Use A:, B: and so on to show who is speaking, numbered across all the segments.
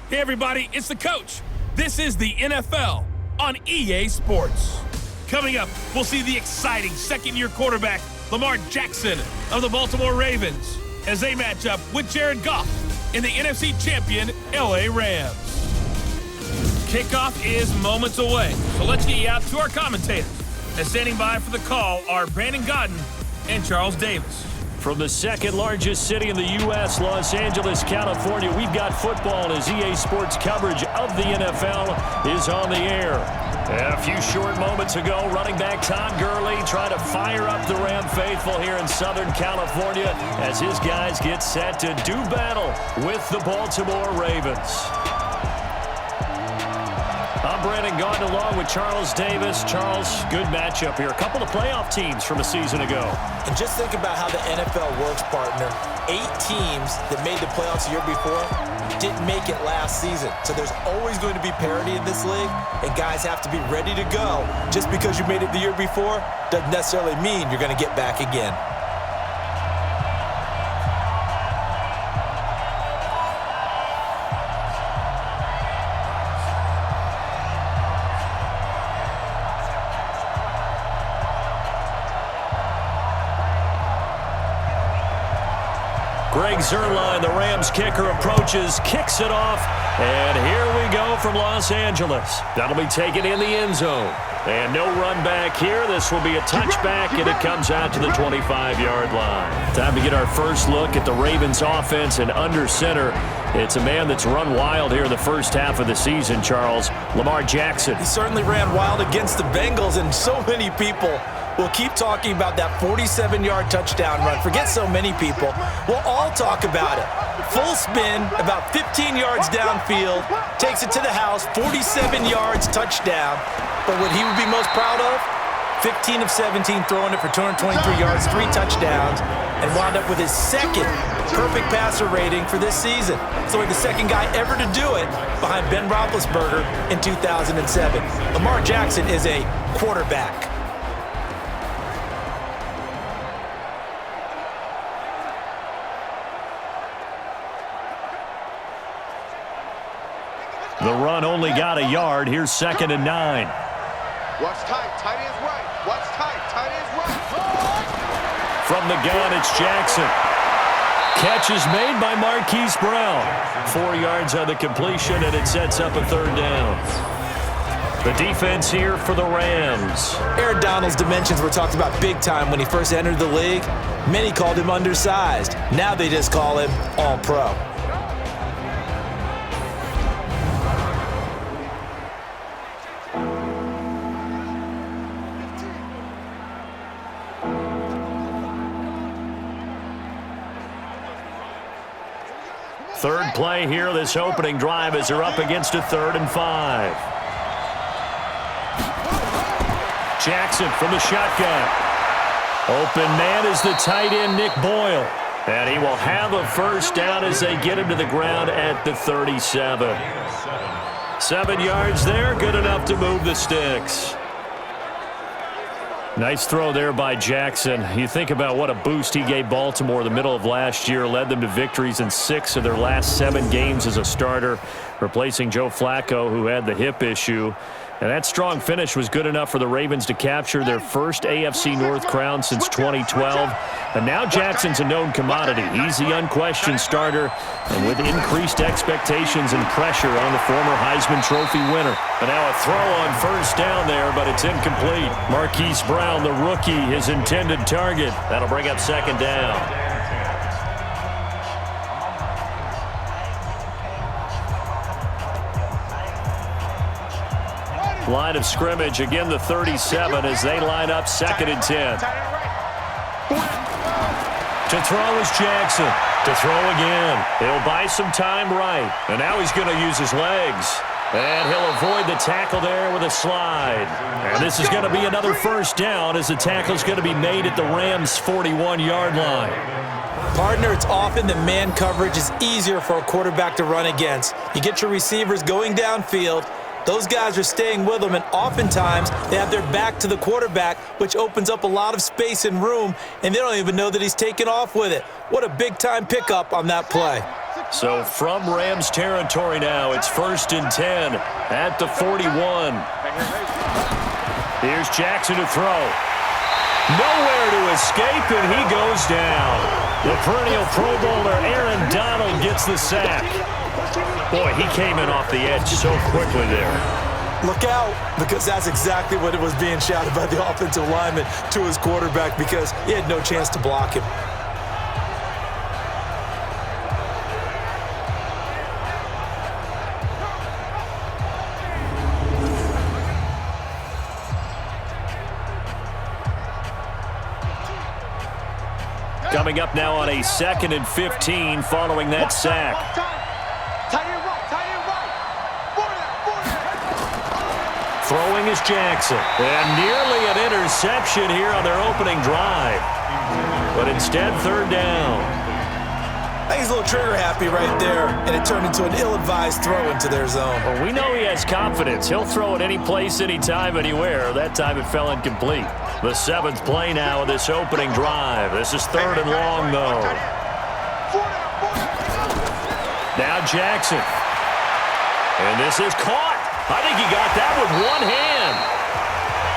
A: Hey everybody, it's the coach. This is the NFL on EA Sports. Coming up, we'll see the exciting second-year quarterback Lamar Jackson of the Baltimore Ravens as they match up with Jared Goff in the NFC champion LA Rams. Kickoff is moments away, so let's get you out to our commentators. And standing by for the call are Brandon Godden and Charles Davis.
B: From the second largest city in the U.S., Los Angeles, California, we've got football as EA Sports coverage of the NFL is on the air. A few short moments ago, running back Todd Gurley trying to fire up the Ram faithful here in Southern California as his guys get set to do battle with the Baltimore Ravens. I'm Brandon Gaudin along with Charles Davis. Charles, good matchup here. A couple of playoff teams from a season ago.
C: And just think about how the NFL works, partner. 8 teams that made the playoffs the year before didn't make it last season. So there's always going to be parity in this league, and guys have to be ready to go. Just because you made it the year before doesn't necessarily mean you're going to get back again.
B: Greg Zuerlein, the Rams kicker, approaches, kicks it off, and here we go from Los Angeles. That'll be taken in the end zone. And no run back here. This will be a touchback, and it comes out to the 25-yard line. Time to get our first look at the Ravens offense, and under center, it's a man that's run wild here in the first half of the season, Charles, Lamar Jackson.
C: He certainly ran wild against the Bengals, and so many people we'll keep talking about that 47-yard touchdown run. Forget so many people. We'll all talk about it. Full spin, about 15 yards downfield, takes it to the house, 47 yards, touchdown. But what he would be most proud of, 15 of 17, throwing it for 223 yards, 3 touchdowns, and wound up with his second perfect passer rating for this season. So he's the second guy ever to do it behind Ben Roethlisberger in 2007. Lamar Jackson is a quarterback.
B: The run only got a yard. Here's 2nd and 9.
D: Watch tight. Tight end's right. Watch tight. Tight end's right.
B: From the gun, it's Jackson. Catch is made by Marquise Brown. 4 yards on the completion, and it sets up a 3rd down. The defense here for the Rams.
C: Aaron Donald's dimensions were talked about big time when he first entered the league. Many called him undersized. Now they just call him all-pro.
B: Third play here, this opening drive, as they're up against a 3rd and 5. Jackson from the shotgun. Open man is the tight end, Nick Boyle. And he will have a first down as they get him to the ground at the 37. 7 yards there, good enough to move the sticks. Nice throw there by Jackson. You think about what a boost he gave Baltimore in the middle of last year, led them to victories in 6 of their last 7 games as a starter, replacing Joe Flacco, who had the hip issue. And that strong finish was good enough for the Ravens to capture their first AFC North crown since 2012. And now Jackson's a known commodity. He's the unquestioned starter, and with increased expectations and pressure on the former Heisman Trophy winner. And now a throw on first down there, but it's incomplete. Marquise Brown, the rookie, his intended target. That'll bring up 2nd down. Line of scrimmage, again the 37 as they line up 2nd and 10. To throw is Jackson. To throw again. He'll buy some time right. And now he's going to use his legs. And he'll avoid the tackle there with a slide. And this is going to be another first down as the tackle's going to be made at the Rams' 41-yard line.
C: Partner, it's often that man coverage is easier for a quarterback to run against. You get your receivers going downfield. Those guys are staying with them, and oftentimes they have their back to the quarterback, which opens up a lot of space and room, and they don't even know that he's taken off with it. What a big-time pickup on that play.
B: So from Rams territory now, it's 1st and 10 at the 41. Here's Jackson to throw. Nowhere to escape, and he goes down. The perennial Pro Bowler Aaron Donald gets the sack. Boy, he came in off the edge so quickly there.
C: Look out, because that's exactly what it was being shouted by the offensive lineman to his quarterback, because he had no chance to block him.
B: Coming up now on a 2nd and 15 following that sack. Throwing is Jackson. And nearly an interception here on their opening drive. But instead, 3rd down.
C: I think he's a little trigger happy right there, and it turned into an ill-advised throw into their zone.
B: Well, we know he has confidence. He'll throw it any place, anytime, anywhere. That time it fell incomplete. The 7th play now of this opening drive. This is 3rd and long, though. Now Jackson. And this is caught. I think he got that with one hand.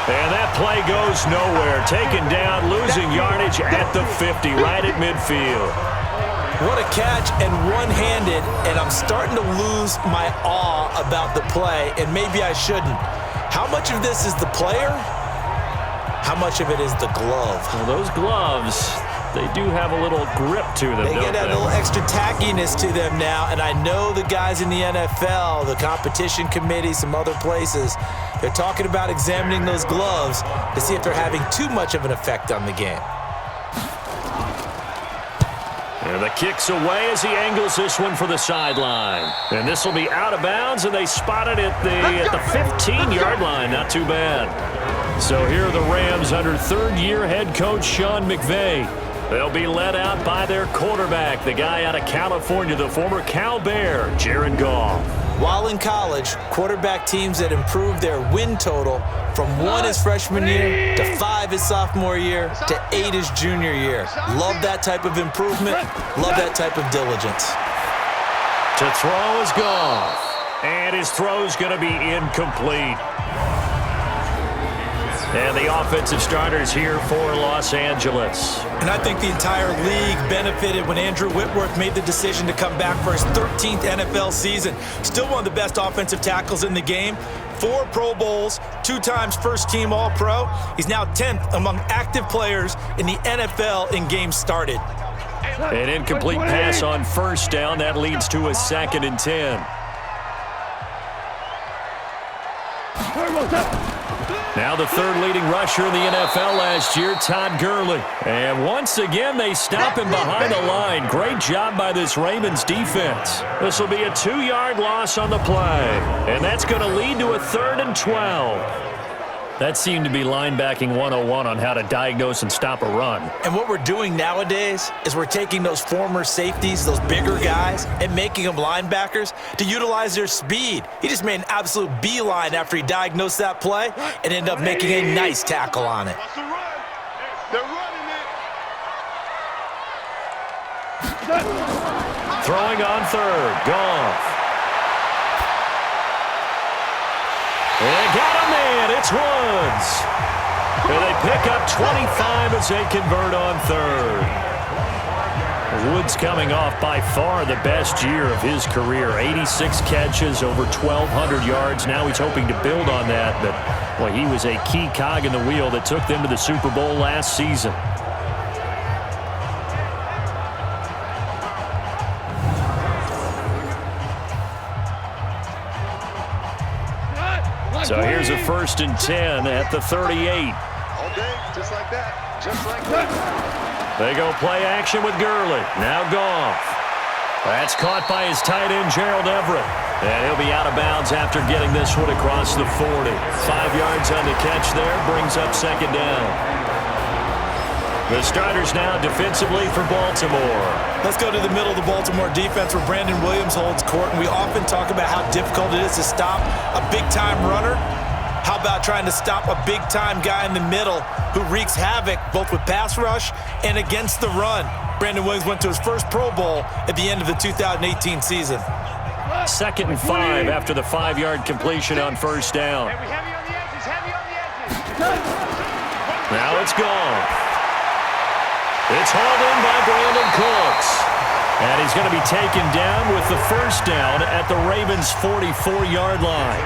B: And that play goes nowhere. Taken down, losing yardage at the 50, right at midfield.
C: What a catch, and one-handed, and I'm starting to lose my awe about the play, and maybe I shouldn't. How much of this is the player? How much of it is the glove?
B: Well, those gloves, they do have a little grip to them,
C: They get
B: don't
C: that
B: they?
C: little extra tackiness to them now, and I know the guys in the NFL, the competition committee, some other places, they're talking about examining those gloves to see if they're having too much of an effect on the game.
B: And the kick's away as he angles this one for the sideline. And this will be out of bounds, and they spot it at the 15-yard line. Not too bad. So here are the Rams under 3rd-year head coach Sean McVay. They'll be led out by their quarterback, the guy out of California, the former Cal Bear, Jared Goff.
C: While in college, quarterback teams that improved their win total from 1 his freshman year to 5 his sophomore year to 8 his junior year. Love that type of improvement. Love that type of diligence.
B: To throw is Goff. And his throw's going to be incomplete. And the offensive starters here for Los Angeles.
C: And I think the entire league benefited when Andrew Whitworth made the decision to come back for his 13th NFL season. Still one of the best offensive tackles in the game. 4 Pro Bowls, 2 times first-team All-Pro. He's now 10th among active players in the NFL in games started.
B: An incomplete pass on 1st down. That leads to a 2nd and 10. Now the 3rd leading rusher in the NFL last year, Todd Gurley. And once again, they stop him behind the line. Great job by this Ravens defense. This will be a 2-yard loss on the play. And that's going to lead to a 3rd and 12. That seemed to be linebacking 101 on how to diagnose and stop a run.
C: And what we're doing nowadays is we're taking those former safeties, those bigger guys, and making them linebackers to utilize their speed. He just made an absolute beeline after he diagnosed that play and ended up making a nice tackle on it.
B: Throwing on 3rd, Goff. And got a man, it's Woods. And they pick up 25 as they convert on 3rd. Woods coming off by far the best year of his career. 86 catches, over 1,200 yards. Now he's hoping to build on that, but well, he was a key cog in the wheel that took them to the Super Bowl last season. So here's a 1st and 10 at the 38.
D: All day, just like that. Just like that.
B: They go play action with Gurley. Now Goff. That's caught by his tight end, Gerald Everett. And he'll be out of bounds after getting this one across the 40. 5 yards on the catch there, brings up 2nd down. The starters now defensively for Baltimore.
C: Let's go to the middle of the Baltimore defense where Brandon Williams holds court, and we often talk about how difficult it is to stop a big-time runner. How about trying to stop a big-time guy in the middle who wreaks havoc both with pass rush and against the run? Brandon Williams went to his first Pro Bowl at the end of the 2018 season.
B: 2nd and 5 after the 5-yard completion on first down. Now it's gone. It's hauled in by Brandon Cooks. And he's going to be taken down with the first down at the Ravens' 44-yard line.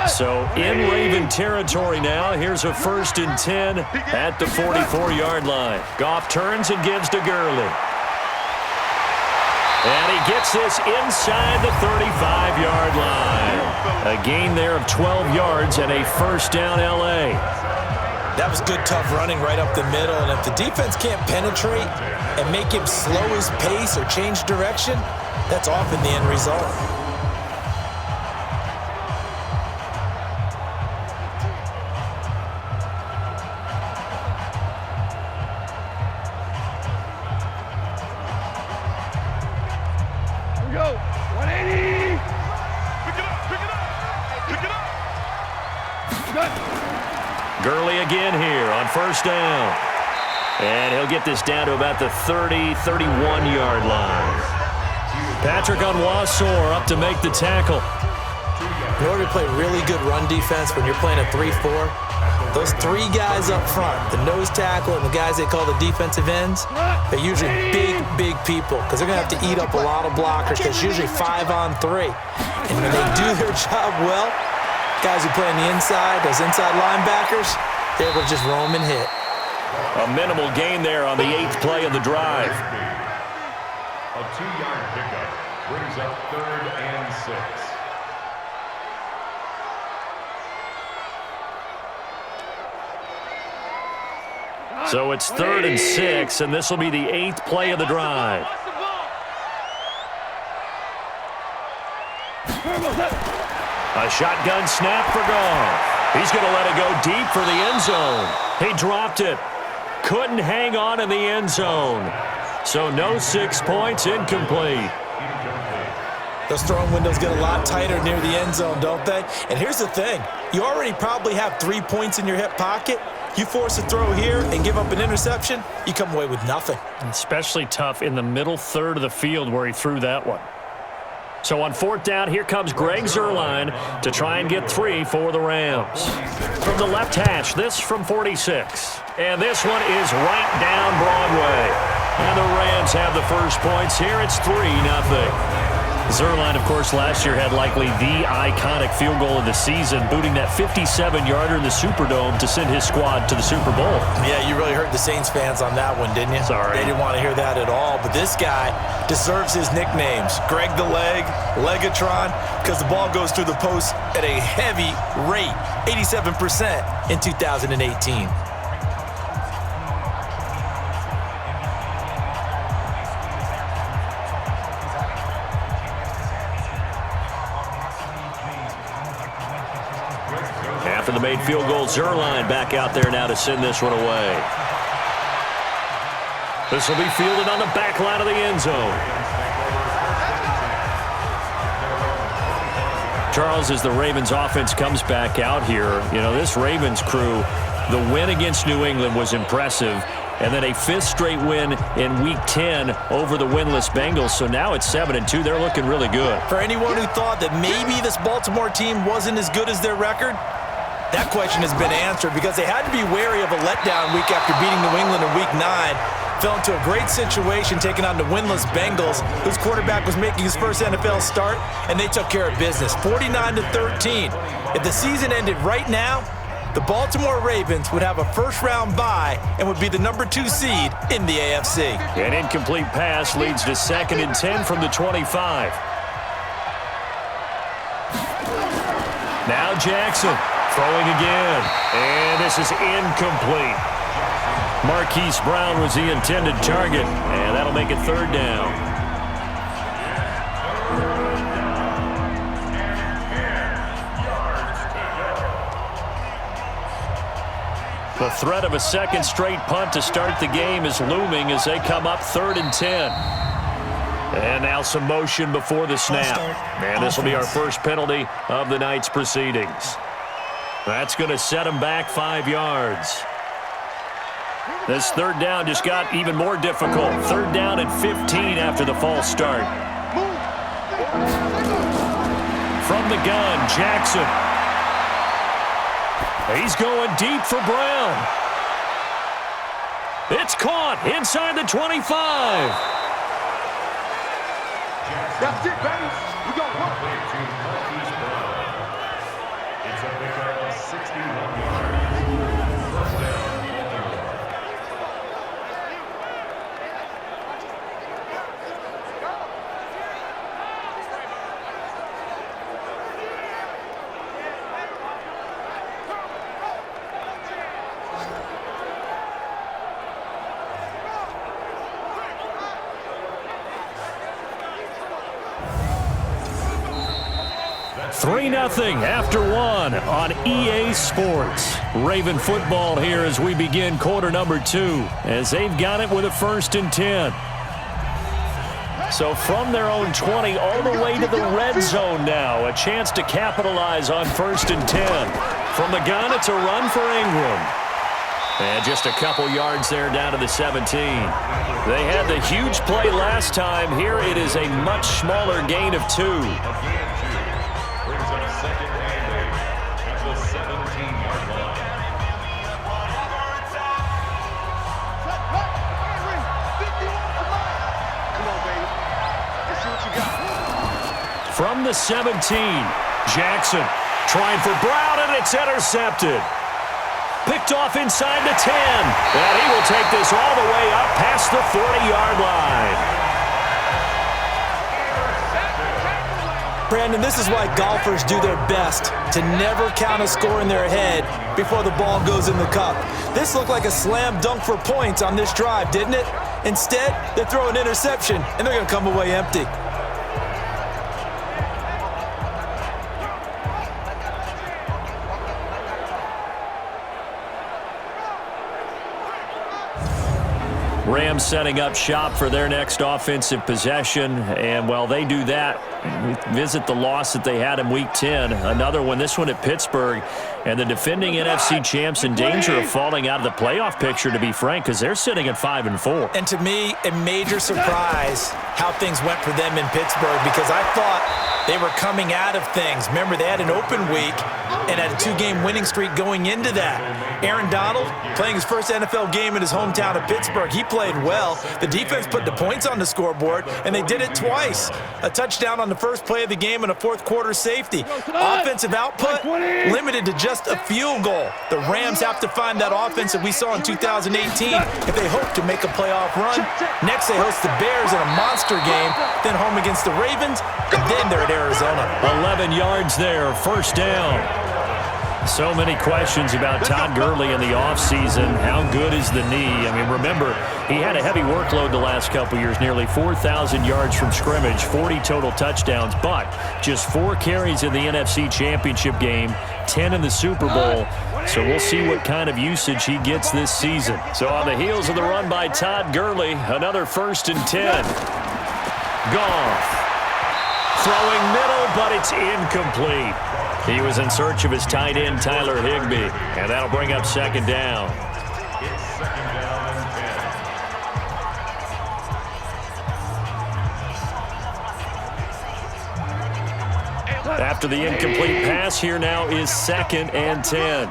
B: So in Raven territory now. Here's a 1st and 10 at the 44-yard line. Goff turns and gives to Gurley. And he gets this inside the 35-yard line. A gain there of 12 yards and a first down L.A.
C: That was good, tough running right up the middle. And if the defense can't penetrate and make him slow his pace or change direction, that's often the end result.
B: Gurley again here on first down. And he'll get this down to about the 30, 31-yard line. Patrick Onwuasor up to make the tackle.
C: In order to play really good run defense when you're playing a 3-4, those 3 guys up front, the nose tackle and the guys they call the defensive ends, they're usually big people because they're going to have to eat up a lot of blockers because it's usually 5 on 3. And when they do their job well, guys who play on the inside, those inside linebackers, they're able to just roam and hit.
B: A minimal gain there on the 8th play of the drive.
E: A 2-yard pickup brings up 3rd and 6.
B: So it's 3rd and 6, and this will be the 8th play of the drive. A shotgun snap for Goff. He's going to let it go deep for the end zone. He dropped it. Couldn't hang on in the end zone. So no 6 points, incomplete.
C: Those throwing windows get a lot tighter near the end zone, don't they? And here's the thing. You already probably have 3 points in your hip pocket. You force a throw here and give up an interception, you come away with nothing.
B: Especially tough in the middle third of the field where he threw that one. So on 4th down, here comes Greg Zuerlein to try and get 3 for the Rams. From the left hash, this from 46. And this one is right down Broadway. And the Rams have the first points here. It's 3-0. Zuerlein, of course, last year had likely the iconic field goal of the season, booting that 57-yarder in the Superdome to send his squad to the Super Bowl.
C: Yeah, you really hurt the Saints fans on that one, didn't you?
B: Sorry.
C: They didn't want to hear that at all. But this guy deserves his nicknames. Greg the Leg, Legatron, because the ball goes through the post at a heavy rate, 87% in 2018.
B: After the made field goal, Zuerlein back out there now to send this one away. This will be fielded on the back line of the end zone. Charles, as the Ravens offense comes back out here, you know, this Ravens crew, the win against New England was impressive. And then a 5th straight win in Week 10 over the winless Bengals. So now it's 7-2. They're looking really good.
C: For anyone who thought that maybe this Baltimore team wasn't as good as their record, that question has been answered because they had to be wary of a letdown week after beating New England in Week 9. Fell into a great situation taking on the winless Bengals, whose quarterback was making his first NFL start, and they took care of business, 49-13. If the season ended right now, the Baltimore Ravens would have a first-round bye and would be the number 2 seed in the AFC.
B: An incomplete pass leads to 2nd and 10 from the 25. Now Jackson throwing again, and this is incomplete. Marquise Brown was the intended target, and that'll make it 3rd down. The threat of a 2nd straight punt to start the game is looming as they come up 3rd and 10. And now some motion before the snap. And this will be our first penalty of the night's proceedings. That's going to set him back 5 yards. This third down just got even more difficult. Third down and 15 after the false start. From the gun, Jackson. He's going deep for Brown. It's caught inside the 25.
D: That's it, baby. We got one.
E: It's a pickup of 61 yards. First down, Baltimore.
B: 3-0 after one on EA Sports. Raven football here as we begin quarter number 2, as they've got it with a 1st and 10. So from their own 20 all the way to the red zone now. A chance to capitalize on 1st and 10. From the gun, it's a run for Ingram. And just a couple yards there down to the 17. They had the huge play last time. Here it is a much smaller gain of 2.
E: Brings up second and 8 at the 17-yard line.
D: Come on, baby. Let's see what you got.
B: From the 17, Jackson trying for Brown, and it's intercepted. Picked off inside the 10. And he will take this all the way up past the 40-yard line.
C: Brandon, this is why golfers do their best to never count a score in their head before the ball goes in the cup. This looked like a slam dunk for points on this drive, didn't it? Instead, they throw an interception, and they're going to come away empty.
B: Rams setting up shop for their next offensive possession. And while they do that, visit the loss that they had in Week 10. Another one, this one at Pittsburgh. And the defending NFC champs in danger of falling out of the playoff picture, to be frank, because they're sitting at 5-4.
C: And to me, a major surprise how things went for them in Pittsburgh, because I thought they were coming out of things. Remember, they had an open week and had a 2-game winning streak going into that. Aaron Donald playing his first NFL game in his hometown of Pittsburgh. He played well. The defense put the points on the scoreboard, and they did it twice. A touchdown on the first play of the game and a fourth-quarter safety. Offensive output limited to just a field goal. The Rams have to find that offense that we saw in 2018 if they hope to make a playoff run. Next, they host the Bears in a monster game, then home against the Ravens, and then they're at Arizona.
B: 11 yards there, first down. So many questions about Todd Gurley in the offseason. How good is the knee? I mean, remember, he had a heavy workload the last couple years, nearly 4,000 yards from scrimmage, 40 total touchdowns, but just 4 carries in the NFC Championship game, 10 in the Super Bowl. So we'll see what kind of usage he gets this season. So on the heels of the run by Todd Gurley, another 1st and 10. Goff throwing middle, but it's incomplete. He was in search of his tight end, Tyler Higbee, and that'll bring up second down.
E: It's second down and 10.
B: After the incomplete pass, here now is 2nd and 10.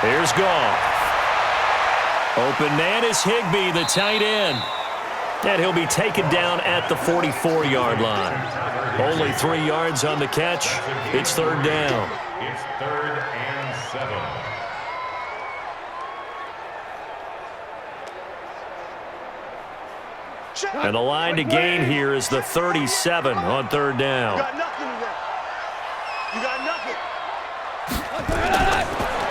B: Here's Goff. Open man is Higbee, the tight end. And he'll be taken down at the 44-yard line. Only 3 yards on the catch. It's third down.
E: It's 3rd and 7.
B: And the line to gain here is the 37 on third down.
D: You got nothing in there. You got nothing.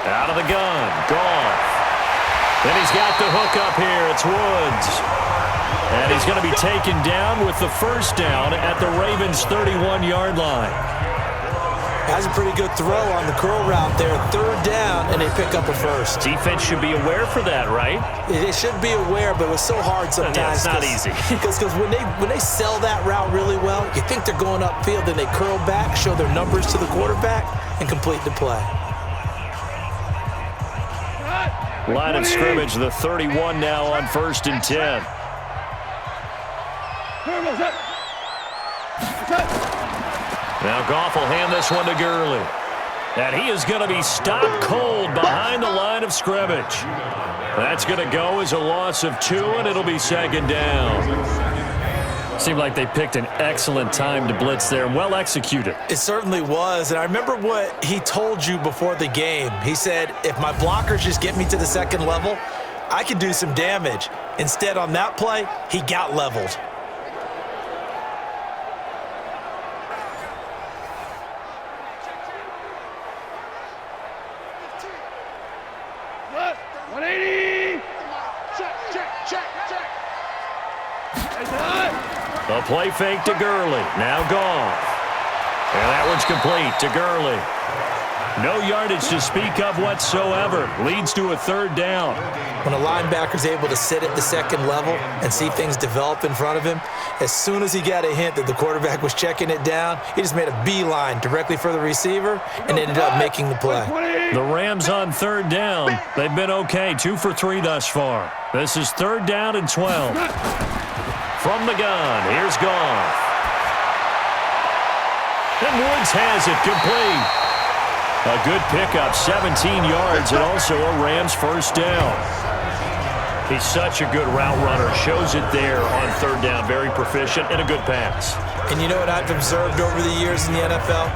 B: Out of the gun, Goff. Then he's got the hook up here. It's Woods. And he's going to be taken down with the first down at the Ravens' 31-yard line.
C: That's a pretty good throw on the curl route there. 3rd down, and they pick up a first.
B: Defense should be aware for that, right?
C: They should be aware, but it was so hard sometimes.
B: Yeah, it's not easy.
C: Because when they sell that route really well, you think they're going upfield, then they curl back, show their numbers to the quarterback, and complete the play.
B: Line of scrimmage, the 31 now on 1st and 10. Now Goff will hand this one to Gurley. And he is going to be stopped cold behind the line of scrimmage. That's going to go as a loss of 2, and it'll be 2nd down. Seemed like they picked an excellent time to blitz there, and well executed.
C: It certainly was, and I remember what he told you before the game. He said, if my blockers just get me to the 2nd level, I can do some damage. Instead, on that play, he got leveled.
B: The play fake to Gurley. Now Goff. And that one's complete to Gurley. No yardage to speak of whatsoever. Leads to a 3rd down.
C: When a linebacker's able to sit at the 2nd level and see things develop in front of him, as soon as he got a hint that the quarterback was checking it down, he just made a beeline directly for the receiver and ended up making the play.
B: The Rams on 3rd down. They've been okay, 2 for 3 thus far. This is 3rd down and 12. From the gun, here's Goff. And Woods has it complete. A good pickup, 17 yards, and also a Rams 1st down. He's such a good route runner. Shows it there on 3rd down. Very proficient and a good pass.
C: And you know what I've observed over the years in the NFL?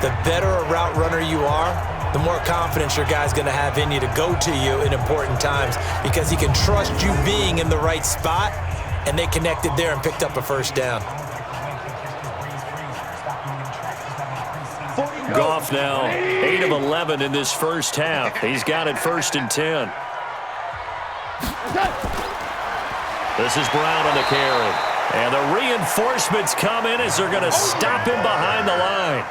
C: The better a route runner you are, the more confidence your guy's going to have in you to go to you in important times because he can trust you being in the right spot, and they connected there and picked up a 1st down.
B: Goff now 8 of 11 in this 1st half. He's got it 1st and 10. This is Brown on the carry. And the reinforcements come in as they're going to stop him behind the line.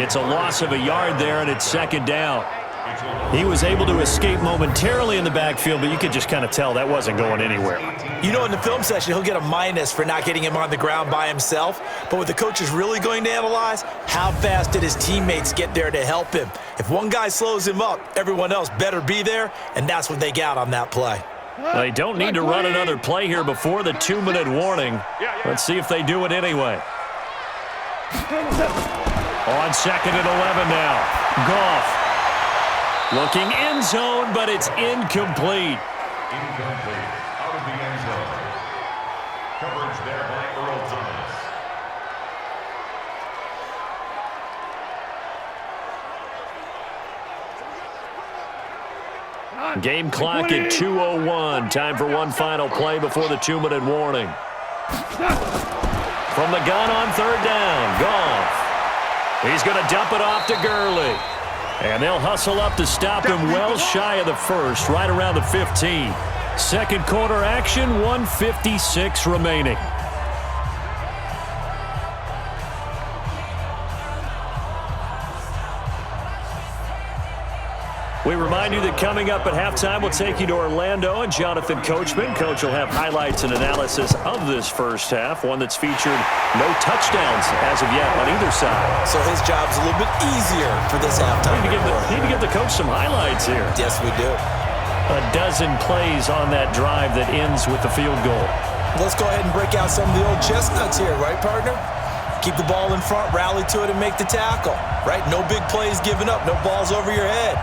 B: It's a loss of a yard there, and it's 2nd down. He was able to escape momentarily in the backfield, but you could just kind of tell that wasn't going anywhere.
C: You know, in the film session, he'll get a minus for not getting him on the ground by himself. But what the coach is really going to analyze, how fast did his teammates get there to help him? If one guy slows him up, everyone else better be there, and that's what they got on that play.
B: They don't need to run another play here before the 2-minute warning. Let's see if they do it anyway. On 2nd and 11 now. Goff. Looking end zone, but it's incomplete.
E: Incomplete. Out of the end zone. Coverage there by Earl Thomas.
B: Game clock at 2:01. Time for one final play before the 2-minute warning. From the gun on 3rd down, Goff. He's going to dump it off to Gurley. And they'll hustle up to stop him well shy of the 1st, right around the 15. 2nd quarter action, 1:56 remaining. We remind you that coming up at halftime, we'll take you to Orlando and Jonathan Coachman. Coach will have highlights and analysis of this 1st half, one that's featured no touchdowns as of yet on either side.
C: So his job's a little bit easier for this halftime.
B: Need to give the coach some highlights here.
C: Yes, we do.
B: A dozen plays on that drive that ends with the field goal.
C: Let's go ahead and break out some of the old chestnuts here, right, partner? Keep the ball in front, rally to it, and make the tackle, right? No big plays given up, no balls over your head.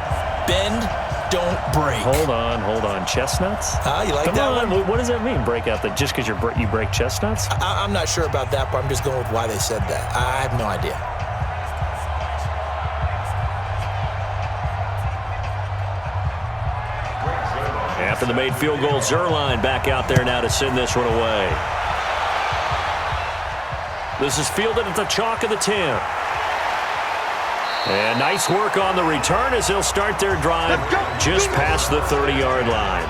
C: Bend, don't break.
B: Hold on. Chestnuts?
C: You like
B: Come
C: that
B: on.
C: one?
B: What does that mean, break out? That just because you break chestnuts?
C: I'm not sure about that, but I'm just going with why they said that. I have no idea.
B: After the made field goal, Zerline back out there now to send this one away. This is fielded at the chalk of the 10. And nice work on the return as they'll start their drive just past the 30-yard line.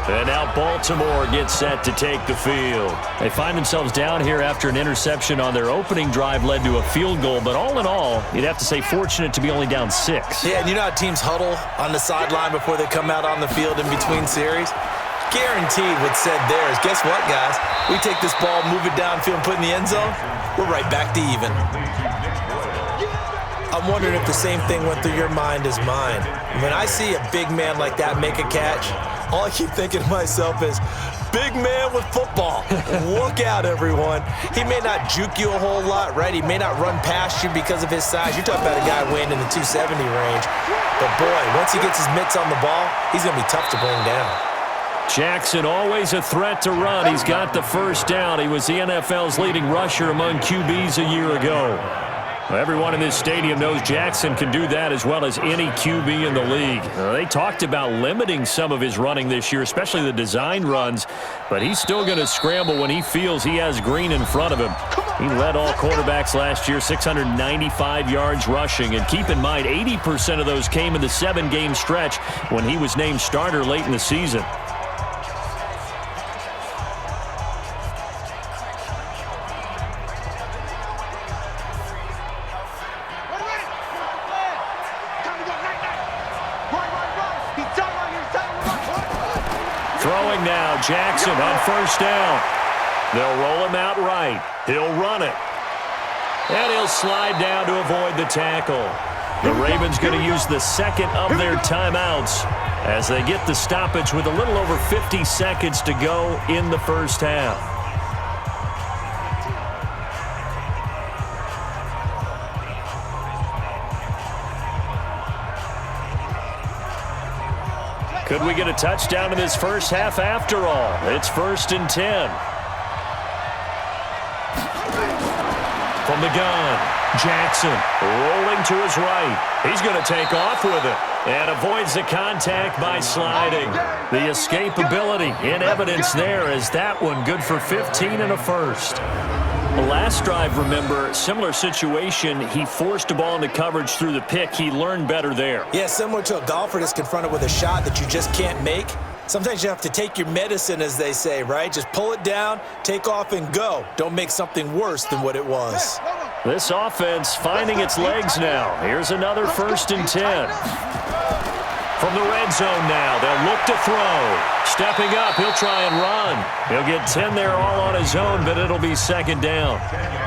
B: And now Baltimore gets set to take the field. They find themselves down here after an interception on their opening drive led to a field goal. But all in all, you'd have to say fortunate to be only down 6.
C: Yeah, and you know how teams huddle on the sideline before they come out on the field in between series? Guaranteed what's said there is, guess what, guys? We take this ball, move it downfield, and put it in the end zone, we're right back to even. I'm wondering if the same thing went through your mind as mine. When I see a big man like that make a catch, all I keep thinking to myself is, big man with football. Look out, everyone. He may not juke you a whole lot, right? He may not run past you because of his size. You're talking about a guy weighing in the 270 range. But, boy, once he gets his mitts on the ball, he's going to be tough to bring down.
B: Jackson always a threat to run. He's got the first down. He was the NFL's leading rusher among QBs a year ago. Everyone in this stadium knows Jackson can do that as well as any QB in the league. They talked about limiting some of his running this year, especially the design runs, but he's still going to scramble when he feels he has green in front of him. He led all quarterbacks last year, 695 yards rushing, and keep in mind 80% of those came in the 7-game stretch when he was named starter late in the season. Throwing now, Jackson on first down. They'll roll him out right. He'll run it. And he'll slide down to avoid the tackle. The Ravens going to use the second of their timeouts as they get the stoppage with a little over 50 seconds to go in the first half. Could we get a touchdown in this first half after all? It's 1st and 10. From the gun, Jackson rolling to his right. He's going to take off with it and avoids the contact by sliding. The escapability in evidence there as that one good for 15 and a first. The last drive, remember, similar situation. He forced a ball into coverage through the pick. He learned better there.
C: Yeah, similar to a golfer that's confronted with a shot that you just can't make. Sometimes you have to take your medicine, as they say, right? Just pull it down, take off, and go. Don't make something worse than what it was.
B: This offense finding its legs now. Here's another 1st and 10. From the red zone now, they'll look to throw. Stepping up, he'll try and run. He'll get 10 there all on his own, but it'll be 2nd down.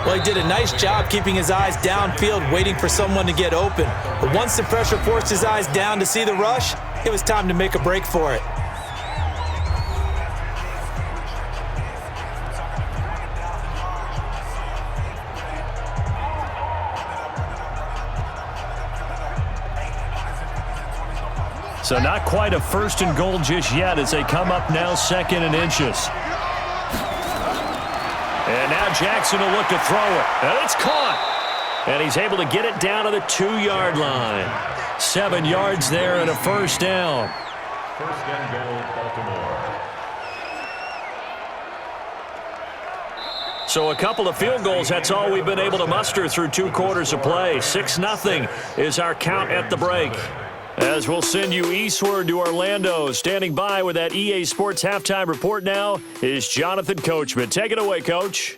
C: Well, he did a nice job keeping his eyes downfield, waiting for someone to get open. But once the pressure forced his eyes down to see the rush, it was time to make a break for it.
B: So not quite a 1st and goal just yet as they come up now 2nd and inches. And now Jackson will look to throw it. And it's caught. And he's able to get it down to the 2-yard line. 7 yards there and a 1st down.
E: 1st and goal, Baltimore.
B: So a couple of field goals, that's all we've been able to muster through 2 quarters of play. 6-0 is our count at the break. As we'll send you eastward to Orlando. Standing by with that EA Sports Halftime Report now is Jonathan Coachman. Take it away, Coach.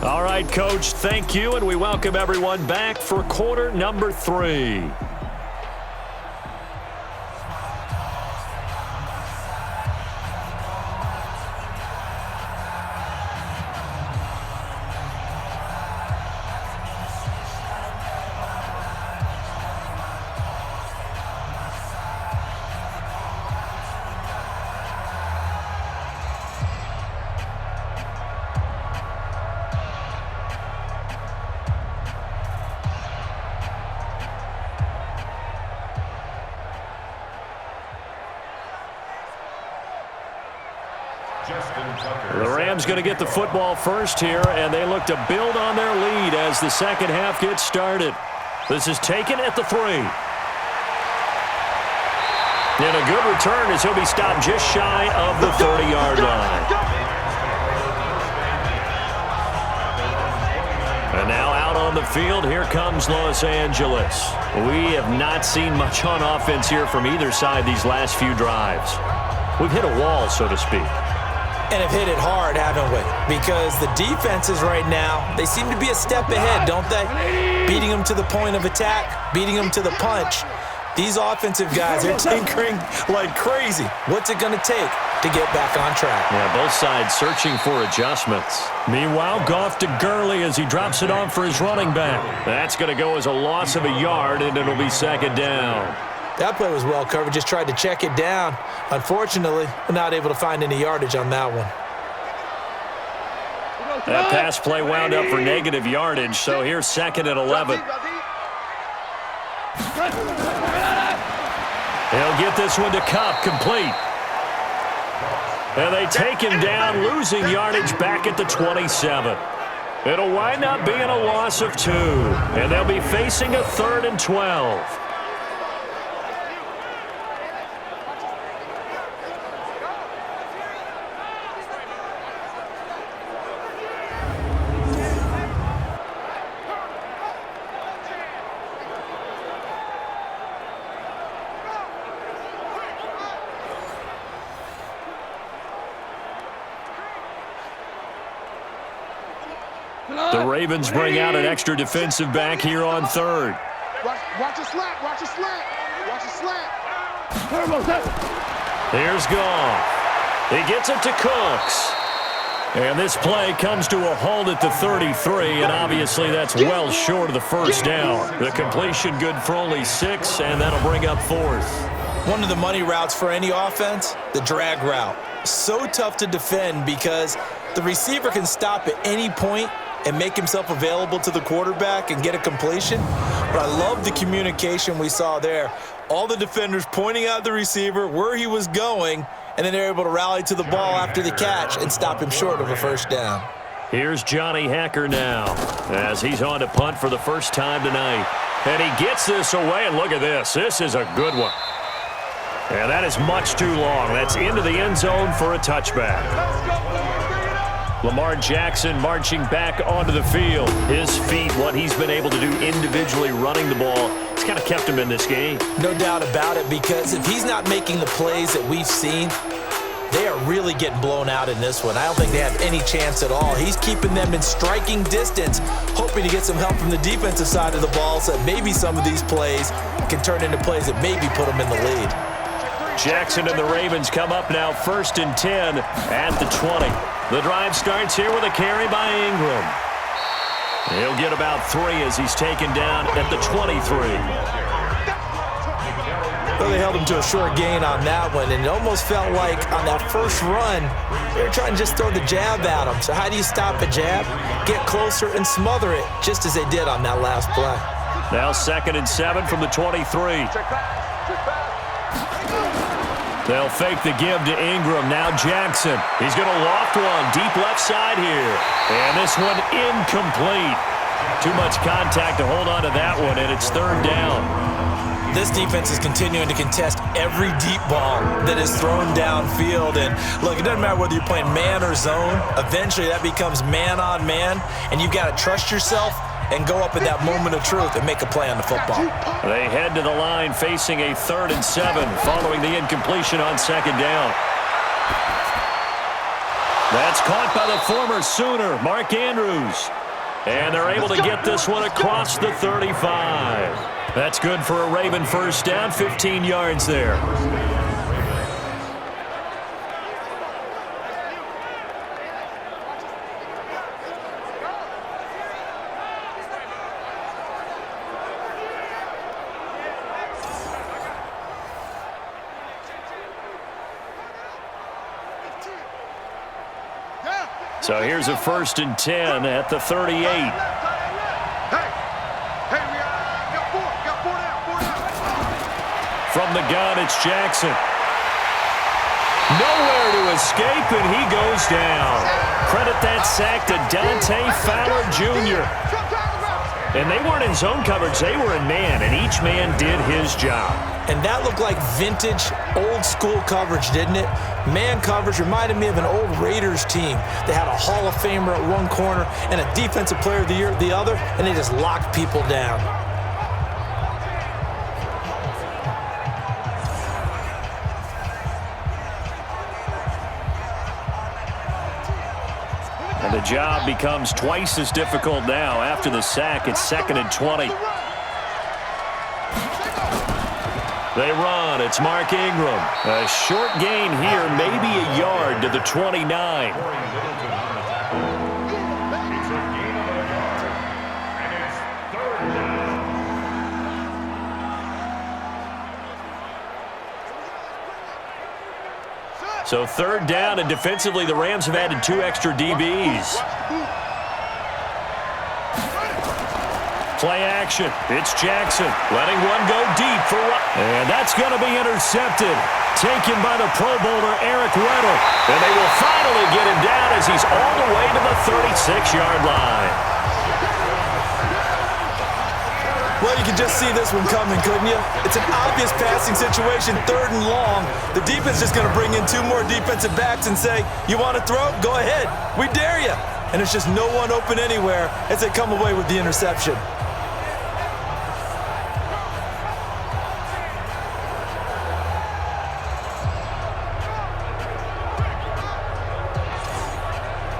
B: All right, Coach, thank you, and we welcome everyone back for quarter number 3. The Rams going to get the football first here, and they look to build on their lead as the second half gets started. This is taken at the 3. And a good return as he'll be stopped just shy of the 30-yard line. And now out on the field, here comes Los Angeles. We have not seen much on offense here from either side these last few drives. We've hit a wall, so to speak.
C: And have hit it hard, haven't we? Because the defenses right now, they seem to be a step ahead, don't they? Beating them to the point of attack, beating them to the punch. These offensive guys are tinkering like crazy. What's it going to take to get back on track?
B: Yeah, both sides searching for adjustments. Meanwhile, Goff to Gurley as he drops it off for his running back. That's going to go as a loss of a yard, and it'll be second down.
C: That play was well covered. Just tried to check it down. Unfortunately, we're not able to find any yardage on that one.
B: That pass play wound up for negative yardage, so here's second and 11. He'll get this one to Kupp, complete. And they take him down, losing yardage back at the 27. It'll wind up being a loss of 2, and they'll be facing a 3rd and 12. The Ravens bring out an extra defensive back here on 3rd.
D: Watch a slant, watch a slant, watch a slant.
B: Here's Goff. He gets it to Cooks. And this play comes to a halt at the 33, and obviously that's well short of the first down. The completion good for only 6, and that'll bring up 4th.
C: One of the money routes for any offense, the drag route. So tough to defend because the receiver can stop at any point and make himself available to the quarterback and get a completion. But I love the communication we saw there. All the defenders pointing out the receiver, where he was going, and then they're able to rally to the ball after the catch and stop him short of a first down.
B: Here's Johnny Hacker now as he's on to punt for the first time tonight. And he gets this away, and look at this. This is a good one. And that is much too long. That's into the end zone for a touchback. Lamar Jackson marching back onto the field. His feet, what he's been able to do individually running the ball, it's kind of kept him in this game.
C: No doubt about it, because if he's not making the plays that we've seen, they are really getting blown out in this one. I don't think they have any chance at all. He's keeping them in striking distance, hoping to get some help from the defensive side of the ball so that maybe some of these plays can turn into plays that maybe put them in the lead.
B: Jackson and the Ravens come up now 1st and 10 at the 20. The drive starts here with a carry by Ingram. He'll get about 3 as he's taken down at the 23.
C: Well, they held him to a short gain on that one, and it almost felt like on that first run, they were trying to just throw the jab at him. So how do you stop a jab? Get closer and smother it, just as they did on that last play.
B: Now 2nd and 7 from the 23. They'll fake the give to Ingram. Now Jackson. He's going to loft one deep left side here. And this one incomplete. Too much contact to hold on to that one, and it's 3rd down.
C: This defense is continuing to contest every deep ball that is thrown downfield. And look, it doesn't matter whether you're playing man or zone. Eventually that becomes man on man, and you've got to trust yourself and go up at that moment of truth and make a play on the football.
B: They head to the line facing a 3rd and 7 following the incompletion on 2nd down. That's caught by the former Sooner, Mark Andrews. And they're able to get this one across the 35. That's good for a Raven first down, 15 yards there. So here's a 1st and 10 at the 38.
D: Hey, we got 4 down.
B: From the gun, it's Jackson. Nowhere to escape, and he goes down. Credit that sack to Dante Fowler Jr. And they weren't in zone coverage. They were in man, and each man did his job.
C: And that looked like vintage, old-school coverage, didn't it? Man coverage reminded me of an old Raiders team. They had a Hall of Famer at one corner and a Defensive Player of the Year at the other, and they just locked people down.
B: And the job becomes twice as difficult now. After the sack, it's 2nd and 20. They run. It's Mark Ingram. A short gain here, maybe a yard to the 29. So 3rd down, and defensively, the Rams have added 2 extra DBs. Play action. It's Jackson letting one go deep for one. And that's going to be intercepted. Taken by the Pro Bowler, Eric Weddle. And they will finally get him down as he's all the way to the 36-yard line.
C: Well, you can just see this one coming, couldn't you? It's an obvious passing situation, 3rd and long. The defense is going to bring in 2 more defensive backs and say, you want to throw? Go ahead. We dare you. And there's just no one open anywhere as they come away with the interception.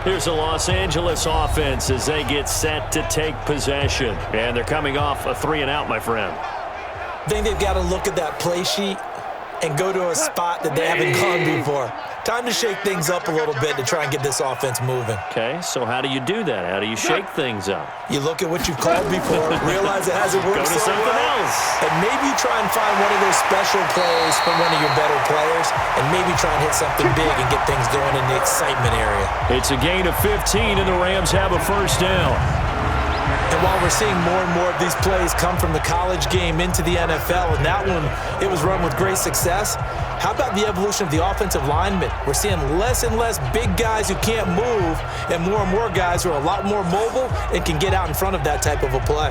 B: Here's the Los Angeles offense as they get set to take possession. And they're coming off a 3-and-out, my friend.
C: I think they've got to look at that play sheet and go to a spot that they haven't gone before. Time to shake things up a little bit to try and get this offense moving.
B: Okay, so how do you do that? How do you shake things up?
C: You look at what you've called before, realize it hasn't worked
B: Go to
C: so
B: something
C: well,
B: else.
C: and maybe try and find one of those special plays from one of your better players, and maybe try and hit something big and get things going in the excitement area.
B: It's a gain of 15, and the Rams have a 1st down.
C: And while we're seeing more and more of these plays come from the college game into the NFL, and that one, it was run with great success, how about the evolution of the offensive linemen? We're seeing less and less big guys who can't move and more guys who are a lot more mobile and can get out in front of that type of a play.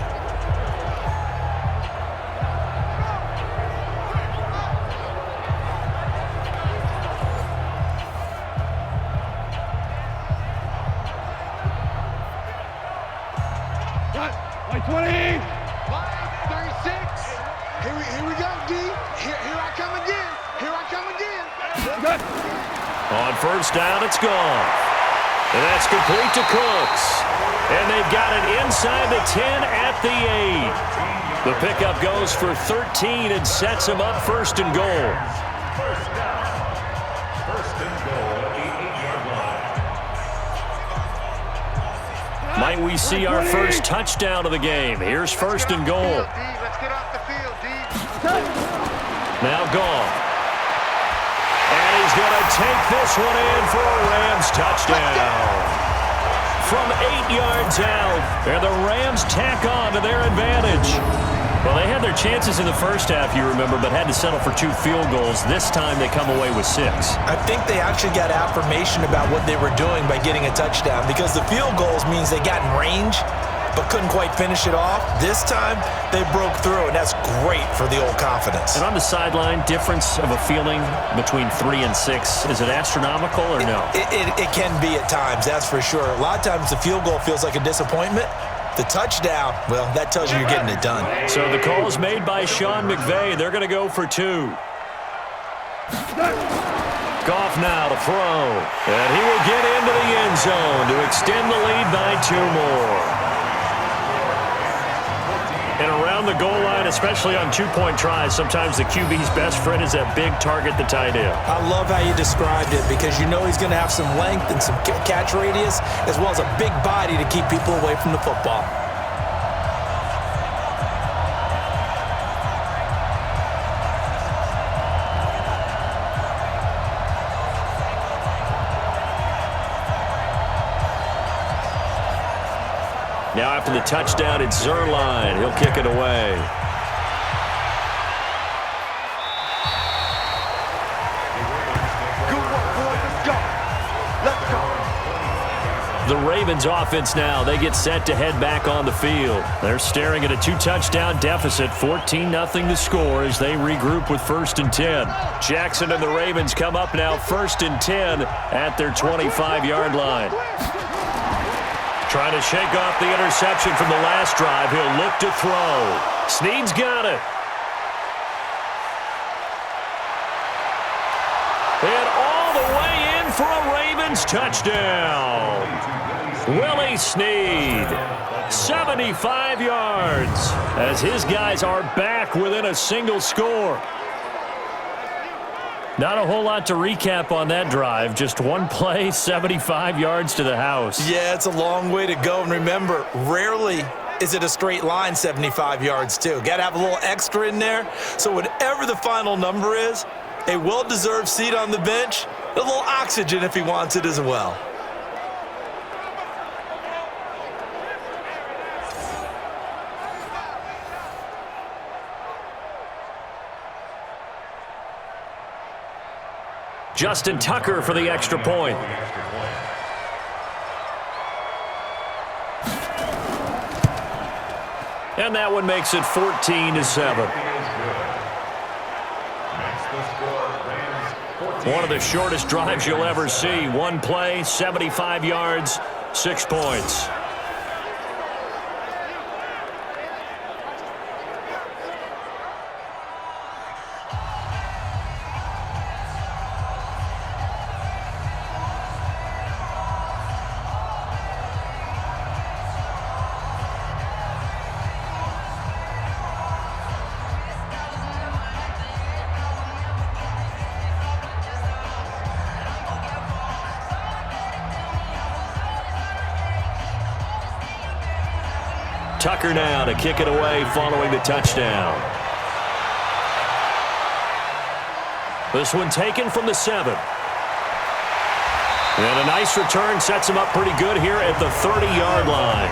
D: Like 20. 36. Here we go, D. Here I come again. Here I come again. Good.
B: On 1st down, it's gone. And that's complete to Cooks. And they've got it inside the 10 at the 8. The pickup goes for 13 and sets him up 1st and goal.
E: 1st down. 1st and goal at the 8-yard line.
B: Might we see our first touchdown of the game? Here's 1st and goal.
D: Let's get off the field, D.
B: Now gone. And he's going to take this one in for a Rams touchdown. From 8 yards out, and the Rams tack on to their advantage. Well, they had their chances in the 1st half, you remember, but had to settle for 2 field goals. This time they come away with 6.
C: I think they actually got affirmation about what they were doing by getting a touchdown, because the field goals means they got in range but couldn't quite finish it off. This time, they broke through, and that's great for the old confidence.
B: And on the sideline, difference of a feeling between 3 and 6, is it astronomical or no?
C: It can be at times, that's for sure. A lot of times the field goal feels like a disappointment. The touchdown, well, that tells you you're getting it done.
B: So the call is made by Sean McVay. They're going to go for 2. Goff now to throw. And he will get into the end zone to extend the lead by 2 more. And around the goal line, especially on 2-point tries, sometimes the QB's best friend is that big target, the tight end.
C: I love how you described it, because you know he's going to have some length and some catch radius, as well as a big body to keep people away from the football.
B: Now after the touchdown, it's Zerline. He'll kick it away. the Ravens offense now. They get set to head back on the field. They're staring at a 2-touchdown deficit, 14-0 to score as they regroup with 1st and 10. Jackson and the Ravens come up now 1st and 10 at their 25-yard line. Trying to shake off the interception from the last drive. He'll look to throw. Snead's got it. And all the way in for a Ravens touchdown. Willie Snead, 75 yards, as his guys are back within a single score. Not a whole lot to recap on that drive. Just one play, 75 yards to the house.
C: Yeah, it's a long way to go. And remember, rarely is it a straight line 75 yards, too. Got to have a little extra in there. So whatever the final number is, a well-deserved seat on the bench, a little oxygen if he wants it as well.
B: Justin Tucker for the extra point. And that one makes it 14-7. One of the shortest drives you'll ever see. One play, 75 yards, 6 points. Tucker now to kick it away following the touchdown. This one taken from the 7. And a nice return sets him up pretty good here at the 30-yard line.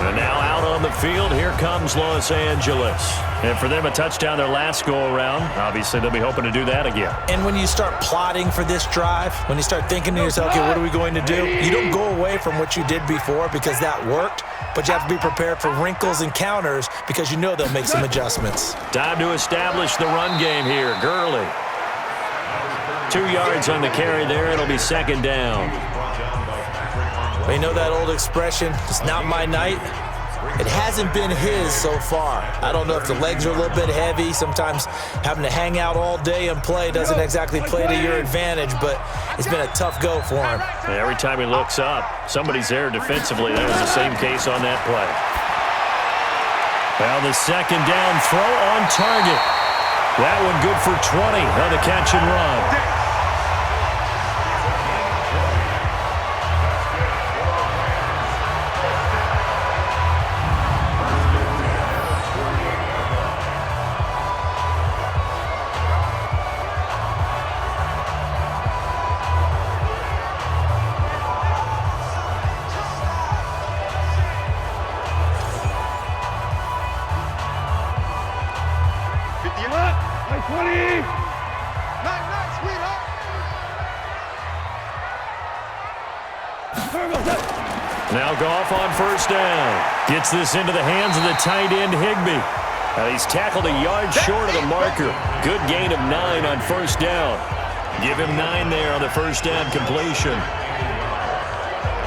B: And now out on the field, here comes Los Angeles. And for them, a touchdown their last go-around. Obviously, they'll be hoping to do that again.
C: And when you start plotting for this drive, when you start thinking to yourself, okay, what are we going to do? You don't go away from what you did before because that worked, but you have to be prepared for wrinkles and counters because you know they'll make some adjustments.
B: Time to establish the run game here. Gurley. 2 yards on the carry there. It'll be 2nd down.
C: You know that old expression, it's not my night? It hasn't been his so far. I don't know if the legs are a little bit heavy. Sometimes having to hang out all day and play doesn't exactly play to your advantage, but it's been a tough go for him.
B: And every time he looks up, somebody's there defensively. That was the same case on that play. Well, the 2nd down throw on target. That one good for 20 on the catch and run. Now Goff on 1st down. Gets this into the hands of the tight end, Higbee. He's tackled a yard short of the marker. Good gain of 9 on 1st down. Give him 9 there on the 1st down completion.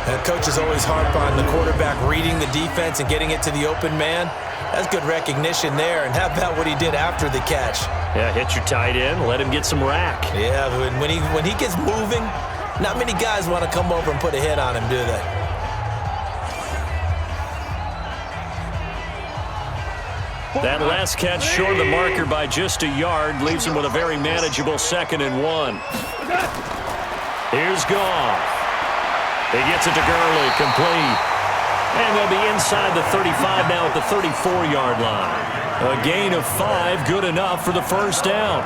C: That coach is always harp on the quarterback reading the defense and getting it to the open man. That's good recognition there. And how about what he did after the catch?
B: Yeah, hit your tight end, let him get some rack.
C: Yeah, when he gets moving, not many guys want to come over and put a hit on him, do they?
B: That last catch short of the marker by just a yard leaves him with a very manageable 2nd and 1. Here's Goff. He gets it to Gurley, complete. And they'll be inside the 35 now at the 34-yard line. A gain of 5, good enough for the 1st down.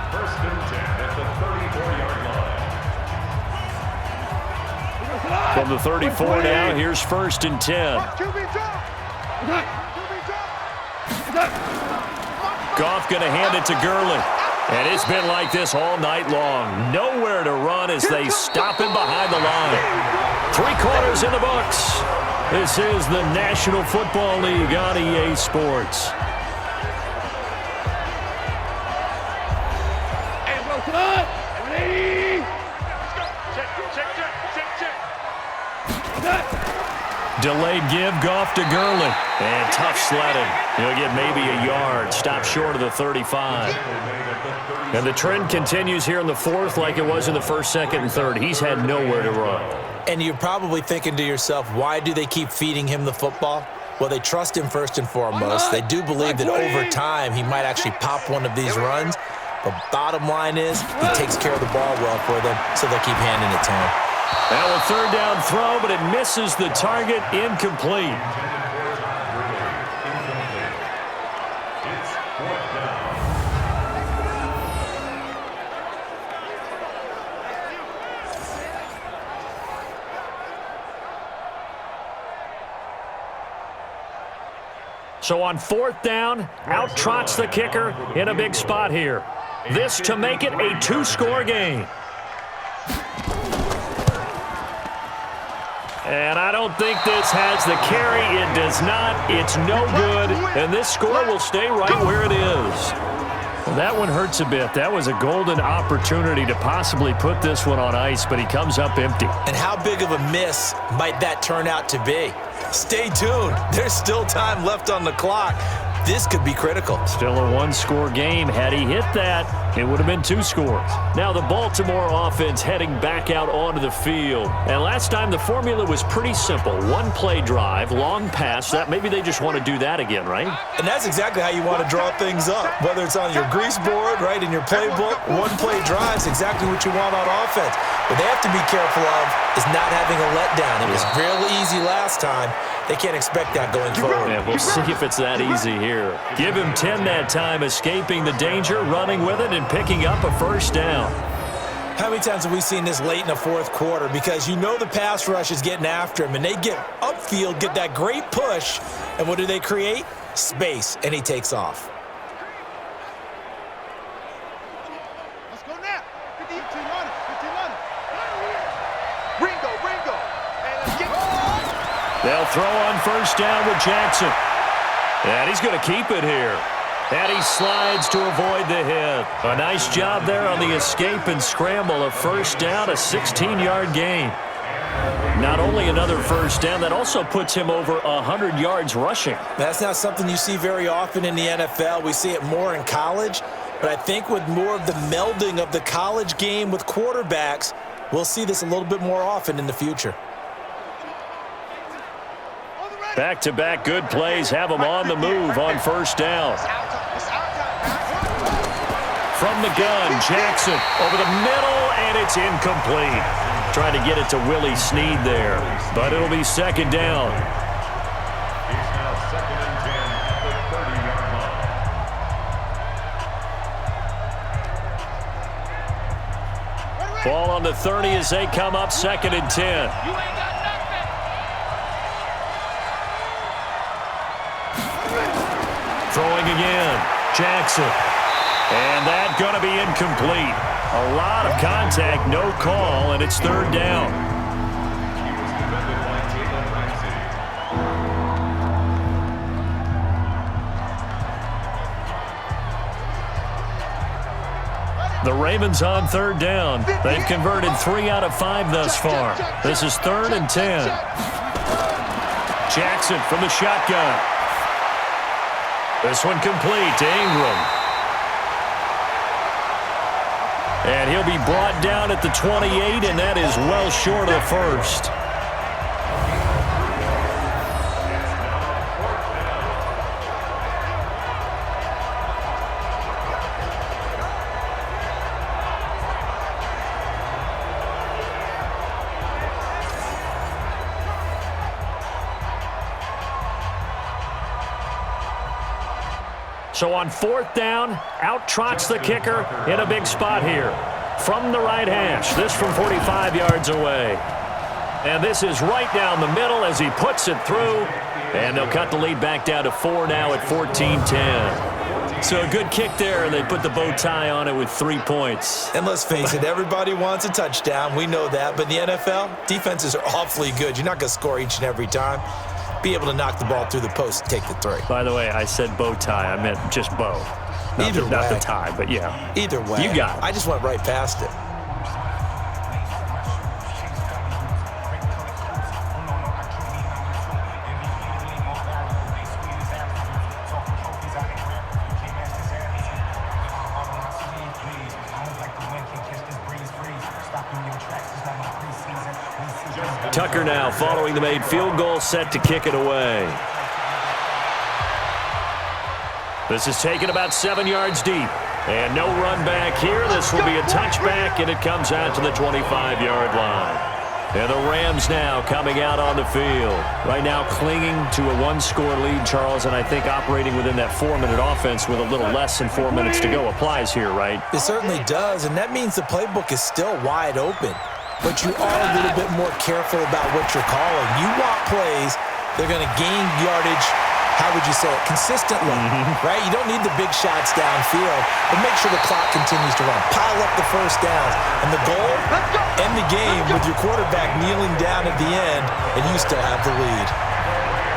E: First and 10 at the 34-yard line.
B: From the 34 now, here's 1st and 10. Goff going to hand it to Gurley. And it's been like this all night long. Nowhere to run as they stop him behind the line. 3 quarters in the books. This is the National Football League on EA Sports. Delayed give, Goff to Gurley. And tough sledding. He'll get maybe a yard. Stop short of the 35. And the trend continues here in the 4th like it was in the 1st, 2nd, and 3rd. He's had nowhere to run.
C: And you're probably thinking to yourself, why do they keep feeding him the football? Well, they trust him first and foremost. They do believe that over time he might actually pop one of these runs. But bottom line is he takes care of the ball well for them, so they keep handing it to him.
B: Now a 3rd down throw, but it misses the target, incomplete. So on 4th down, out trots the kicker in a big spot here. This to make it a 2-score game. And I don't think this has the carry. It does not. It's no good. And this score will stay right where it is. Well, that one hurts a bit. That was a golden opportunity to possibly put this one on ice, but he comes up empty.
C: And how big of a miss might that turn out to be? Stay tuned. There's still time left on the clock. This could be critical.
B: Still a 1-score game. Had he hit that, it would have been 2 scores. Now the Baltimore offense heading back out onto the field. And last time the formula was pretty simple. 1-play drive, long pass. That maybe they just want to do that again, right?
C: And that's exactly how you want to draw things up. Whether it's on your grease board, right, in your playbook, 1-play drive is exactly what you want on offense. What they have to be careful of is not having a letdown. It was real easy last time. They can't expect that going forward.
B: Yeah, we'll see if it's that easy here. Give him 10 that time, escaping the danger, running with it, and picking up a 1st down.
C: How many times have we seen this late in the 4th quarter? Because you know the pass rush is getting after him, and they get upfield, get that great push, and what do they create? Space, and he takes off.
D: Let's go now. 15 runner. Ringo. And let's get
B: They'll throw on 1st down with Jackson. And he's going to keep it here. And he slides to avoid the hit. A nice job there on the escape and scramble. A 1st down, a 16-yard gain. Not only another 1st down, that also puts him over 100 yards rushing.
C: That's not something you see very often in the NFL. We see it more in college. But I think with more of the melding of the college game with quarterbacks, we'll see this a little bit more often in the future.
B: Back-to-back good plays have him on the move on 1st down. From the gun, Jackson over the middle, and it's incomplete. Trying to get it to Willie Snead there, but it'll be 2nd down.
E: It's now 2nd and 10 at the 30-yard line.
B: Ball on the 30 as they come up 2nd and 10. Throwing again, Jackson. And that's going to be incomplete. A lot of contact, no call, and it's 3rd down.
E: He was defended by Taylor Ramsey.
B: The Ravens on 3rd down. They've converted 3 out of 5 thus far. This is 3rd and 10. Jackson from the shotgun. This one complete to Ingram. And he'll be brought down at the 28, and that is well short of the 1st. So on 4th down, out trots the kicker in a big spot here. From the right hash, this from 45 yards away. And this is right down the middle as he puts it through. And they'll cut the lead back down to 4 now at 14-10. So a good kick there, and they put the bow tie on it with 3 points.
C: And let's face it, everybody wants a touchdown. We know that. But in the NFL, defenses are awfully good. You're not going to score each and every time. Be able to knock the ball through the post and take the 3.
B: By the way, I said bow tie. I meant just bow. Not the tie, but yeah.
C: Either way.
B: You got it.
C: I just went right past it.
B: Tucker now following the made field goal, set to kick it away. This is taken about 7 yards deep. And no run back here. This will be a touchback, and it comes out to the 25-yard line. And the Rams now coming out on the field. Right now clinging to a 1-score lead, Charles, and I think operating within that 4-minute offense with a little less than 4 minutes to go applies here, right?
C: It certainly does, and that means the playbook is still wide open. But you are a little bit more careful about what you're calling. You want plays, they're going to gain yardage, how would you say it, consistently, right? You don't need the big shots downfield, but make sure the clock continues to run. Pile up the first downs. And the goal, end the game with your quarterback kneeling down at the end, and you still have the lead.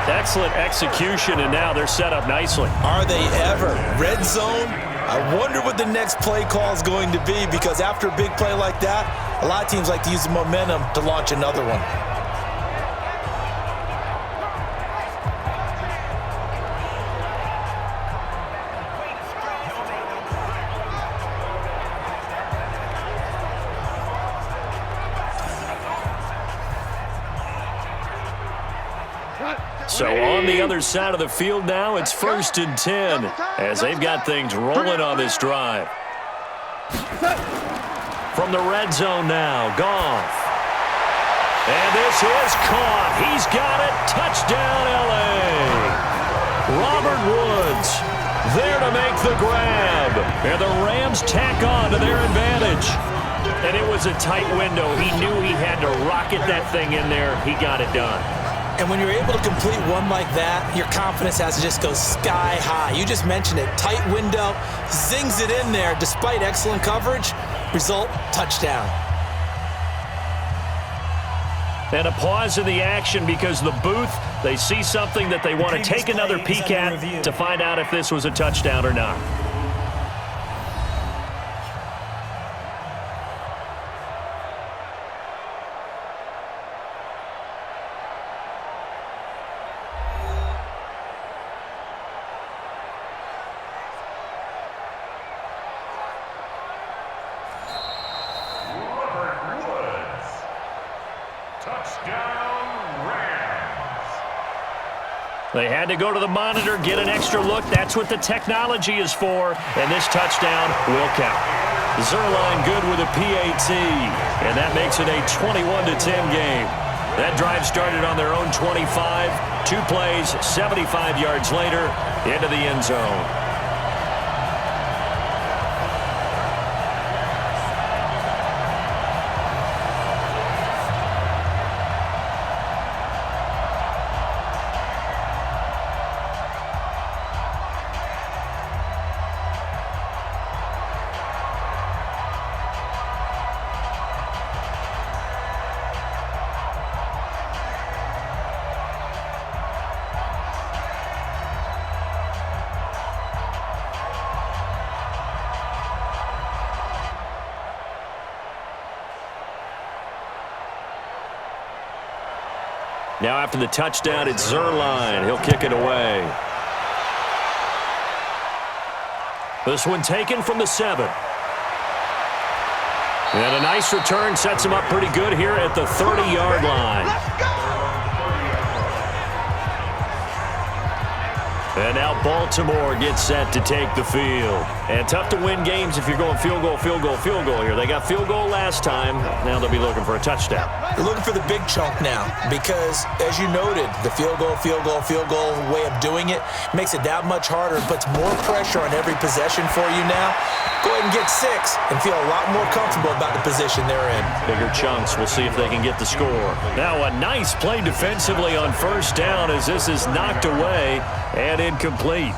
B: Excellent execution, and now they're set up nicely.
C: Are they ever? Red zone? I wonder what the next play call is going to be, because after a big play like that, a lot of teams like to use the momentum to launch another one.
B: So on the other side of the field now, it's 1st and 10 as they've got things rolling on this drive. From the red zone now, Goff. And this is caught. He's got it. Touchdown, L.A. Robert Woods there to make the grab. And the Rams tack on to their advantage. And it was a tight window. He knew he had to rocket that thing in there. He got it done.
C: And when you're able to complete one like that, your confidence has to just go sky high. You just mentioned it. Tight window, zings it in there despite excellent coverage. Result, touchdown.
B: And a pause in the action because the booth, they see something that they want to take another peek at to find out if this was a touchdown or not. They had to go to the monitor, get an extra look. That's what the technology is for. And this touchdown will count. Zerline good with a PAT. And that makes it a 21-10 game. That drive started on their own 25. 2 plays, 75 yards later, into the end zone. Now after the touchdown, it's Zerline. He'll kick it away. This one taken from the 7. And a nice return sets him up pretty good here at the 30-yard line. And now Baltimore gets set to take the field. And tough to win games if you're going field goal, field goal, field goal here. They got field goal last time. Now they'll be looking for a touchdown.
C: They're looking for the big chunk now because, as you noted, the field goal way of doing it makes it that much harder and puts more pressure on every possession for you now. Go ahead and get 6 and feel a lot more comfortable about the position they're in.
B: Bigger chunks. We'll see if they can get the score. Now a nice play defensively on 1st down as this is knocked away and incomplete.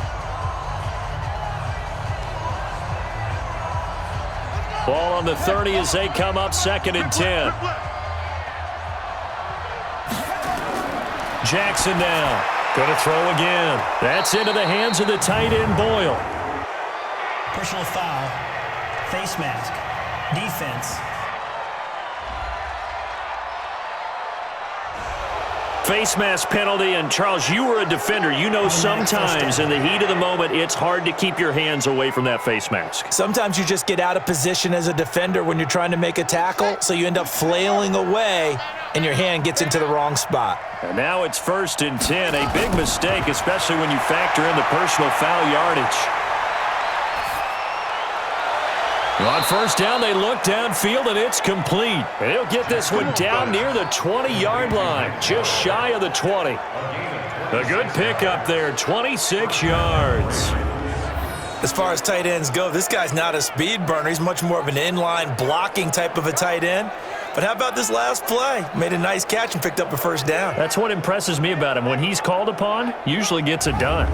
B: Ball on the 30 as they come up 2nd and 10. Jackson now. Going to throw again. That's into the hands of the tight end, Boyle.
F: Personal foul. Face mask. Defense.
B: Face mask penalty, and Charles, you were a defender. You know sometimes in the heat of the moment, it's hard to keep your hands away from that face mask.
C: Sometimes you just get out of position as a defender when you're trying to make a tackle, so you end up flailing away, and your hand gets into the wrong spot.
B: And now it's 1st and 10. A big mistake, especially when you factor in the personal foul yardage. On 1st down, they look downfield, and it's complete. And he'll get this one down near the 20-yard line, just shy of the 20. A good pickup there, 26 yards.
C: As far as tight ends go, this guy's not a speed burner. He's much more of an inline blocking type of a tight end. But how about this last play? Made a nice catch and picked up a 1st down.
B: That's what impresses me about him. When he's called upon, usually gets it done.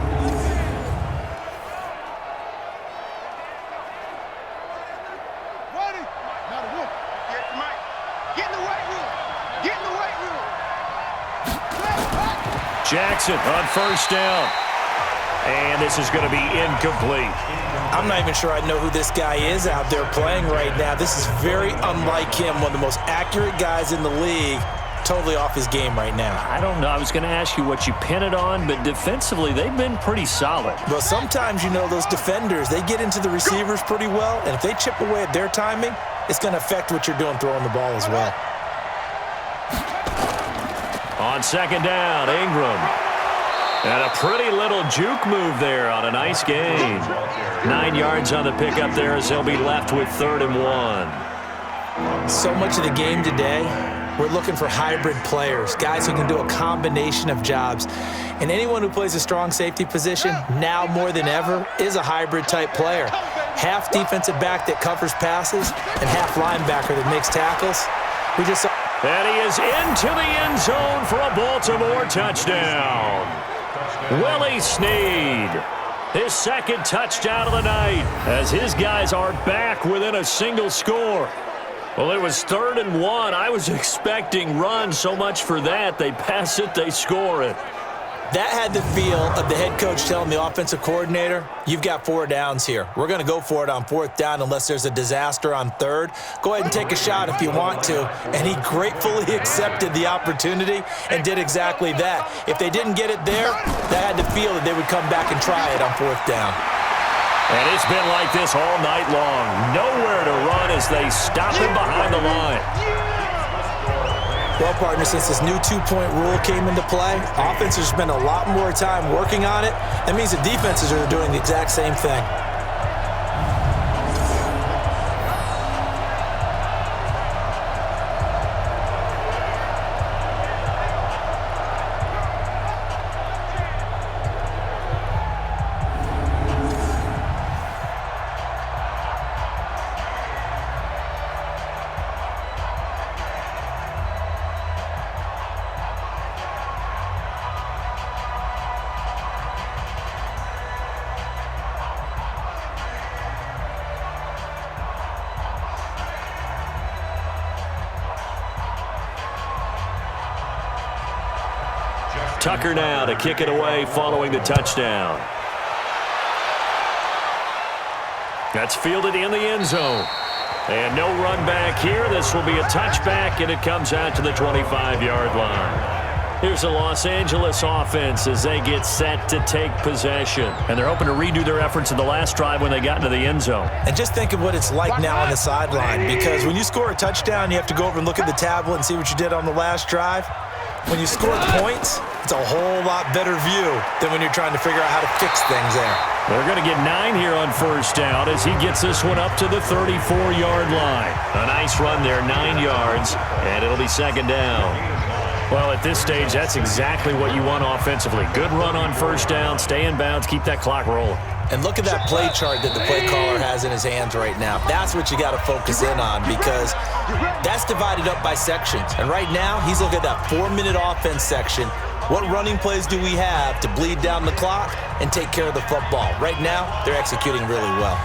B: Jackson on 1st down. And this is going to be incomplete.
C: I'm not even sure I know who this guy is out there playing right now. This is very unlike him, one of the most accurate guys in the league. Totally off his game right now.
B: I don't know. I was going to ask you what you pin it on, but defensively, they've been pretty solid.
C: Well, sometimes, you know, those defenders, they get into the receivers pretty well, and if they chip away at their timing, it's going to affect what you're doing throwing the ball as well.
B: On 2nd down, Ingram. And a pretty little juke move there on a nice gain. 9 yards on the pickup there as they'll be left with 3rd and 1.
C: So much of the game today, we're looking for hybrid players, guys who can do a combination of jobs. And anyone who plays a strong safety position, now more than ever, is a hybrid type player. Half defensive back that covers passes and half linebacker that makes tackles. We just saw.
B: And he is into the end zone for a Baltimore touchdown. Willie Snead, his 2nd touchdown of the night, as his guys are back within a single score. Well, it was 3rd and 1. I was expecting run, so much for that. They pass it, they score it.
C: That had the feel of the head coach telling the offensive coordinator, you've got 4 downs here. We're going to go for it on 4th down unless there's a disaster on 3rd. Go ahead and take a shot if you want to. And he gratefully accepted the opportunity and did exactly that. If they didn't get it there, that had the feel that they would come back and try it on 4th down.
B: And it's been like this all night long. Nowhere to run as they stop him behind the line.
C: Well, partner, since this new 2-point rule came into play, offenses spend a lot more time working on it. That means the defenses are doing the exact same thing.
B: Tucker now to kick it away following the touchdown. That's fielded in the end zone. And no run back here. This will be a touchback, and it comes out to the 25-yard line. Here's the Los Angeles offense as they get set to take possession. And they're hoping to redo their efforts in the last drive when they got into the end zone.
C: And just think of what it's like now on the sideline, because when you score a touchdown, you have to go over and look at the tablet and see what you did on the last drive. When you score points, it's a whole lot better view than when you're trying to figure out how to fix things there.
B: They're going to get 9 here on 1st down as he gets this one up to the 34-yard line. A nice run there, 9 yards, and it'll be 2nd down. Well, at this stage, that's exactly what you want offensively. Good run on 1st down, stay in bounds, keep that clock rolling.
C: And look at that play chart that the play caller has in his hands right now. That's what you got to focus in on, because that's divided up by sections. And right now, he's looking at that 4-minute offense section. What running plays do we have to bleed down the clock and take care of the football? Right now, they're executing really well.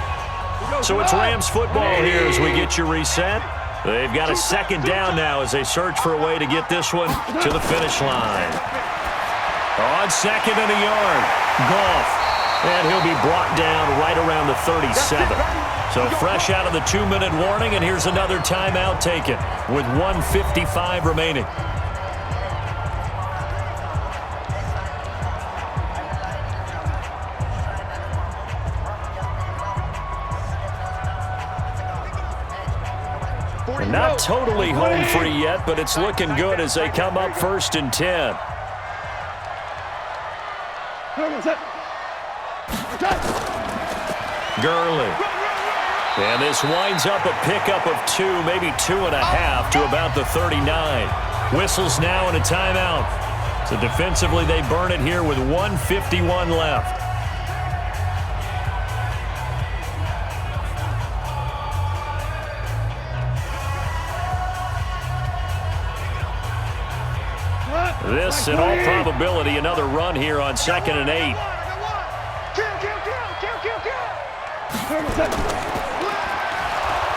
B: So it's Rams football here as we get you reset. They've got a second down now as they search for a way to get this one to the finish line. On second and a yard, Goff. And he'll be brought down right around the 37. So fresh out of the 2-minute warning, and here's another timeout taken with 1:55 remaining. And not totally home free yet, but it's looking good as they come up 1st and 10. Gurley. And this winds up a pickup of 2, maybe 2.5 to about the 39. Whistles now and a timeout. So defensively they burn it here with 1:51 left. This, in all probability, another run here on 2nd and 8.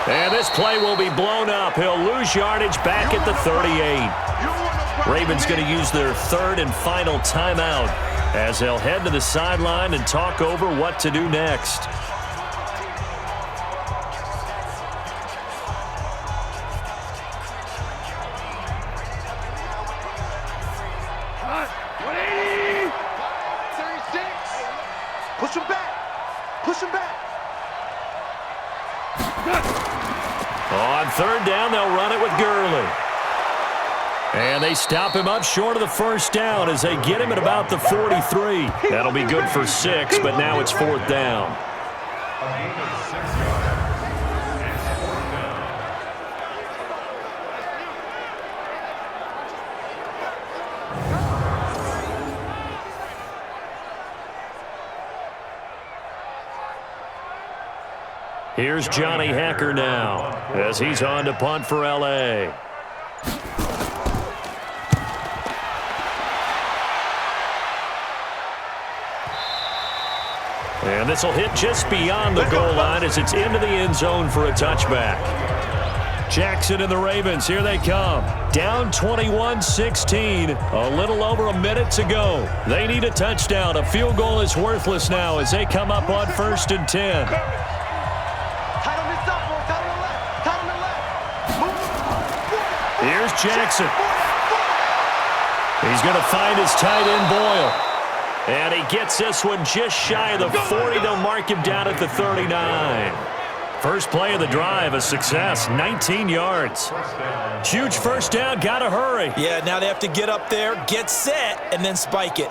B: And this play will be blown up. He'll lose yardage back at the 38. Ravens going to use their 3rd and final timeout as they'll head to the sideline and talk over what to do next.
D: Push him back. Push him back.
B: On 3rd down, they'll run it with Gurley. And they stop him up short of the 1st down as they get him at about the 43. That'll be good for 6, but now it's 4th down. Here's Johnny Hacker now as he's on to punt for L.A. And this will hit just beyond the goal line as it's into the end zone for a touchback. Jackson and the Ravens, here they come. Down 21-16, a little over a minute to go. They need a touchdown. A field goal is worthless now as they come up on 1st and 10. Here's Jackson. He's going to find his tight end, Boyle. And he gets this one just shy of the 40. They'll mark him down at the 39. First play of the drive, a success, 19 yards. Huge first down, got to hurry.
C: Yeah, now they have to get up there, get set, and then spike it.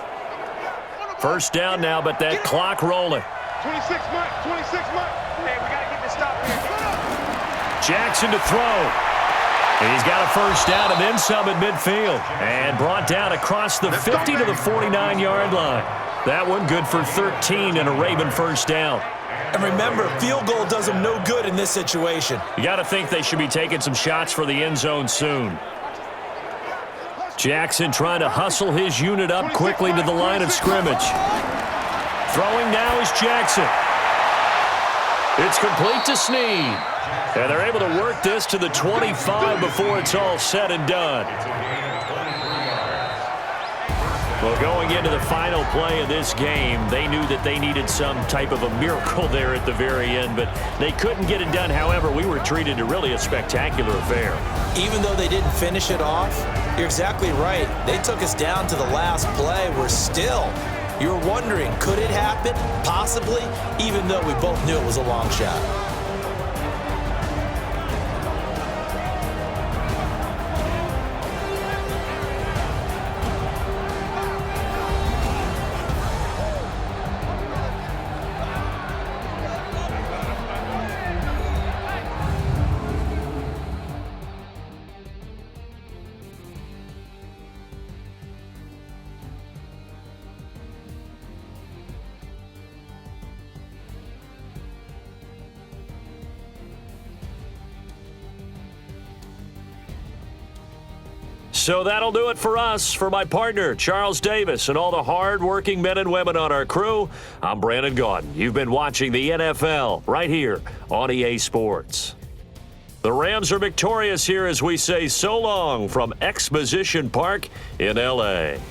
B: First down now, but that clock rolling.
D: 26 months, 26 months. Hey, we got to get this stop here.
B: Jackson to throw. He's got a first down and then some at midfield. And brought down across the 50 to the 49-yard line. That one good for 13 and a Raven first down.
C: And remember, field goal does them no good in this situation.
B: You got to think they should be taking some shots for the end zone soon. Jackson trying to hustle his unit up quickly to the line of scrimmage. Throwing now is Jackson. It's complete to Snead. And they're able to work this to the 25 before it's all said and done. Well, going into the final play of this game, they knew that they needed some type of a miracle there at the very end, but they couldn't get it done. However, we were treated to really a spectacular affair.
C: Even though they didn't finish it off, you're exactly right. They took us down to the last play. We're still, you're wondering, could it happen? Possibly, even though we both knew it was a long shot.
B: So that'll do it for us. For my partner, Charles Davis, and all the hard-working men and women on our crew, I'm Brandon Gaudin. You've been watching the NFL right here on EA Sports. The Rams are victorious here as we say so long from Exposition Park in L.A.